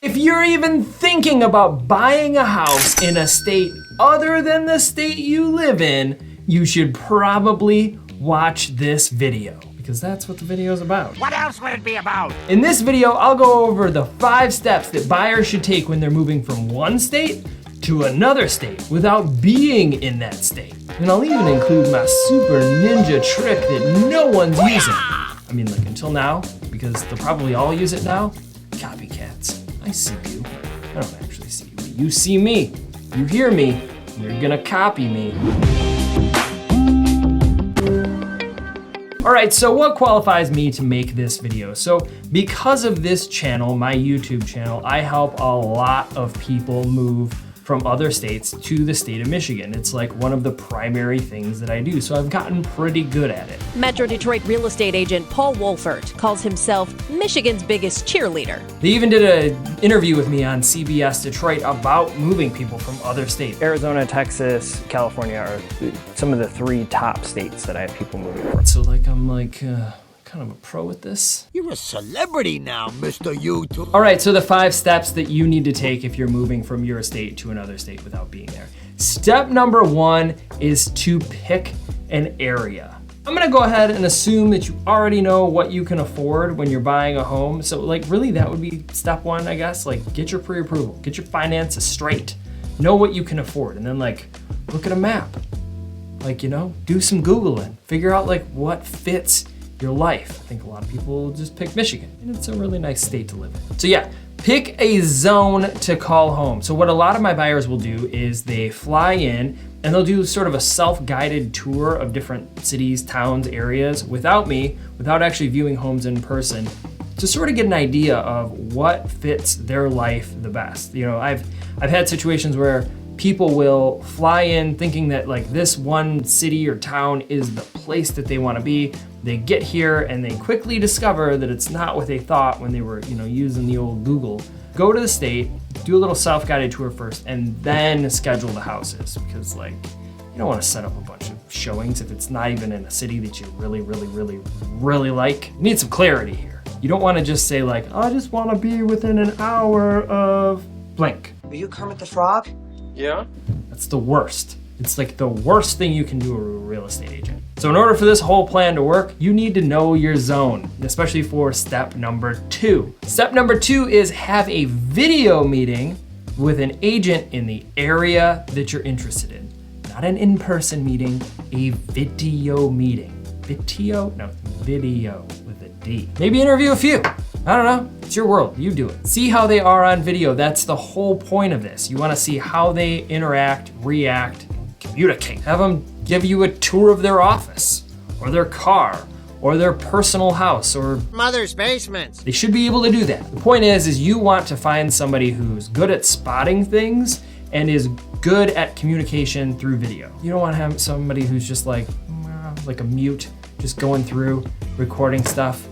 If you're even thinking about buying a house in a state other than the state you live in, you should probably watch this video, because that's what the video is about. What else would it be about? In this video, I'll go over the 5 steps that buyers should take when they're moving from one state to another state without being in that state. And I'll even include my super ninja trick that no one's using. I mean, like until now, because they'll probably all use it now. Copycats, I see you. I don't actually see you, but you see me. You hear me, you're gonna copy me. All right, so what qualifies me to make this video? So because of this channel, my YouTube channel, I help a lot of people move from other states to the state of Michigan. It's like one of the primary things that I do, so I've gotten pretty good at it. Metro Detroit real estate agent Paul Wolfert calls himself Michigan's biggest cheerleader. They even did an interview with me on CBS Detroit about moving people from other states. Arizona, Texas, California are some of the 3 top states that I have people moving from. So like I'm like kind of a pro at this. You're a celebrity now, Mr. YouTube. All right, so the 5 steps that you need to take if you're moving from your state to another state without being there. Step number 1 is to pick an area. I'm gonna go ahead and assume that you already know what you can afford when you're buying a home. So like really that would be step 1, I guess. Like get your pre-approval, get your finances straight, know what you can afford, and then like look at a map. Like, you know, do some Googling, figure out like what fits your life. I think a lot of people just pick Michigan, and it's a really nice state to live in. So yeah, pick a zone to call home. So what a lot of my buyers will do is they fly in and they'll do sort of a self-guided tour of different cities, towns, areas without me, without actually viewing homes in person, to sort of get an idea of what fits their life the best. You know, I've had situations where people will fly in thinking that like this one city or town is the place that they want to be. They get here and they quickly discover that it's not what they thought when they were, you know, using the old Google. Go to the state, do a little self-guided tour first, and then schedule the houses, because like you don't want to set up a bunch of showings if it's not even in a city that you really like. You need some clarity here. You don't want to just say like, oh, I just want to be within an hour of blank. Are you Kermit the Frog? Yeah? That's the worst. It's like the worst thing you can do to a real estate agent. So in order for this whole plan to work, you need to know your zone, especially for step number 2. Step number 2 is have a video meeting with an agent in the area that you're interested in. Not an in-person meeting, a video meeting. Video? No, video with a D. Maybe interview a few. I don't know, it's your world, you do it. See how they are on video, that's the whole point of this. You wanna see how they interact, react, communicate. Have them give you a tour of their office, or their car, or their personal house, or Mother's basement. they should be able to do that. The point is you want to find somebody who's good at spotting things and is good at communication through video. You don't wanna have somebody who's just like a mute, just going through, recording stuff,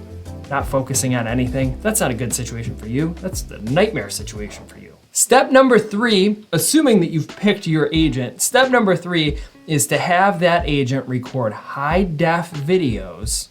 not focusing on anything. That's not a good situation for you. That's the nightmare situation for you. Step number 3, assuming that you've picked your agent, step number 3 is to have that agent record high-def videos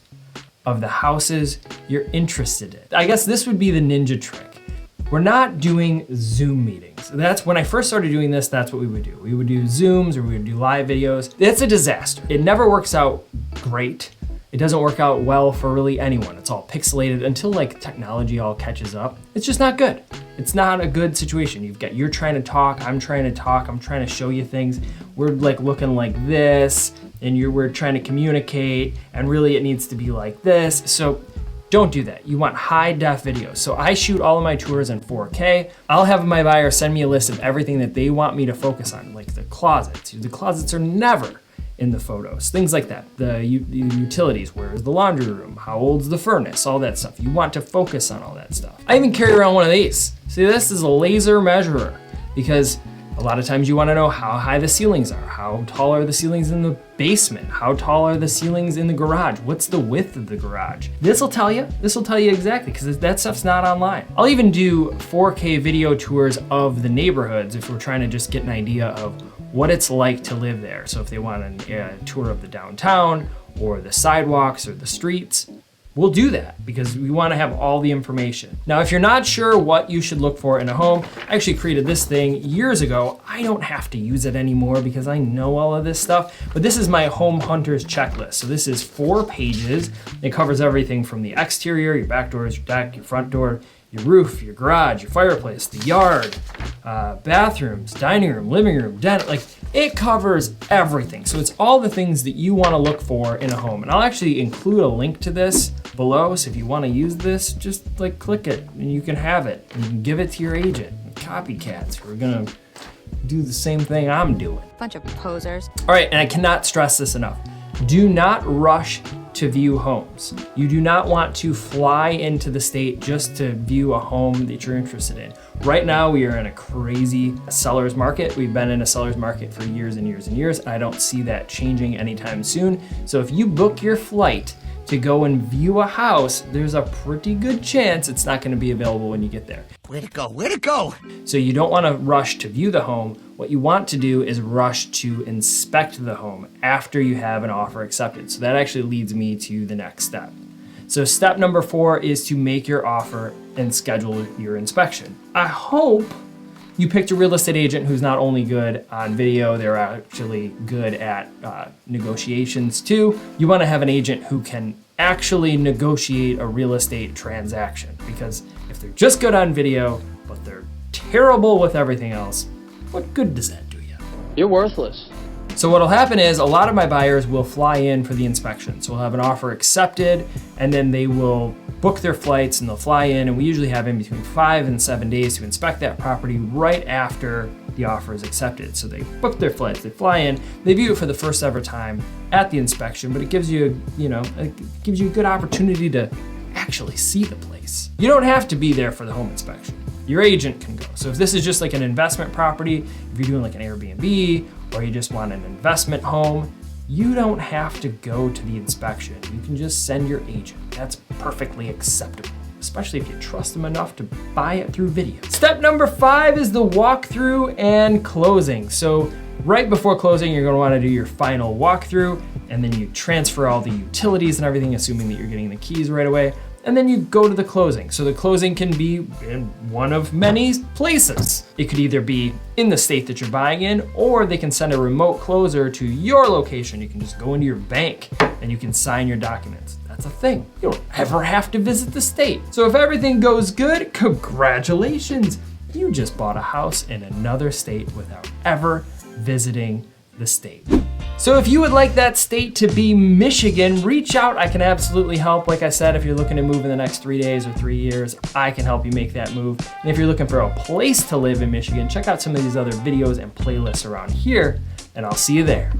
of the houses you're interested in. I guess this would be the ninja trick. We're not doing Zoom meetings. That's when I first started doing this, that's what we would do. We would do Zooms or we would do live videos. It's a disaster. It never works out great. It doesn't work out well for really anyone. It's all pixelated until like technology all catches up. It's just not good. It's not a good situation. You're trying to talk, I'm trying to talk, I'm trying to show you things. We're like looking like this, and we're trying to communicate, and really it needs to be like this. So don't do that. You want high def videos. So I shoot all of my tours in 4K. I'll have my buyer send me a list of everything that they want me to focus on, like the closets. The closets are never in the photos, things like that. The utilities, where is the laundry room? How old's the furnace? All that stuff. You want to focus on all that stuff. I even carry around one of these. See, this is a laser measurer, because a lot of times you want to know how high the ceilings are. How tall are the ceilings in the basement? How tall are the ceilings in the garage? What's the width of the garage? This will tell you exactly, because that stuff's not online. I'll even do 4K video tours of the neighborhoods if we're trying to just get an idea of what it's like to live there. So if they want a tour of the downtown or the sidewalks or the streets, we'll do that because we want to have all the information. Now, if you're not sure what you should look for in a home, I actually created this thing years ago. I don't have to use it anymore because I know all of this stuff, but this is my home hunter's checklist. So this is 4 pages. It covers everything from the exterior, your back doors, your deck, your front door, your roof, your garage, your fireplace, the yard, bathrooms, dining room, living room, den, like it covers everything. So it's all the things that you want to look for in a home. And I'll actually include a link to this below. So if you want to use this, just like click it and you can have it. And you can give it to your agent. Copycats who are gonna do the same thing I'm doing. Bunch of posers. All right, and I cannot stress this enough. Do not rush to view homes. You do not want to fly into the state just to view a home that you're interested in. Right now, we are in a crazy seller's market. We've been in a seller's market for years and years and years, and I don't see that changing anytime soon. So if you book your flight to go and view a house, there's a pretty good chance it's not gonna be available when you get there. Way to go, way to go! So you don't wanna rush to view the home. What you want to do is rush to inspect the home after you have an offer accepted. So that actually leads me to the next step. So step number 4 is to make your offer and schedule your inspection. I hope you picked a real estate agent who's not only good on video, they're actually good at negotiations too. You wanna have an agent who can actually negotiate a real estate transaction, because if they're just good on video, but they're terrible with everything else, what good does that do you? You're worthless. So what'll happen is a lot of my buyers will fly in for the inspection. So we'll have an offer accepted and then they will book their flights and they'll fly in, and we usually have in between 5 and 7 days to inspect that property right after the offer is accepted. So they book their flights, they fly in, they view it for the first ever time at the inspection, but it gives you, it gives you a good opportunity to actually see the place. You don't have to be there for the home inspection. Your agent can go. So if this is just like an investment property, if you're doing like an Airbnb, or you just want an investment home, you don't have to go to the inspection. You can just send your agent. That's perfectly acceptable, especially if you trust them enough to buy it through video. Step number 5 is the walkthrough and closing. So right before closing, you're gonna wanna do your final walkthrough, and then you transfer all the utilities and everything, assuming that you're getting the keys right away. And then you go to the closing. So the closing can be in one of many places. It could either be in the state that you're buying in, or they can send a remote closer to your location. You can just go into your bank and you can sign your documents. That's a thing. You don't ever have to visit the state. So if everything goes good, congratulations. You just bought a house in another state without ever visiting the state. So if you would like that state to be Michigan, reach out. I can absolutely help. Like I said, if you're looking to move in the next 3 days or 3 years, I can help you make that move. And if you're looking for a place to live in Michigan, check out some of these other videos and playlists around here, and I'll see you there.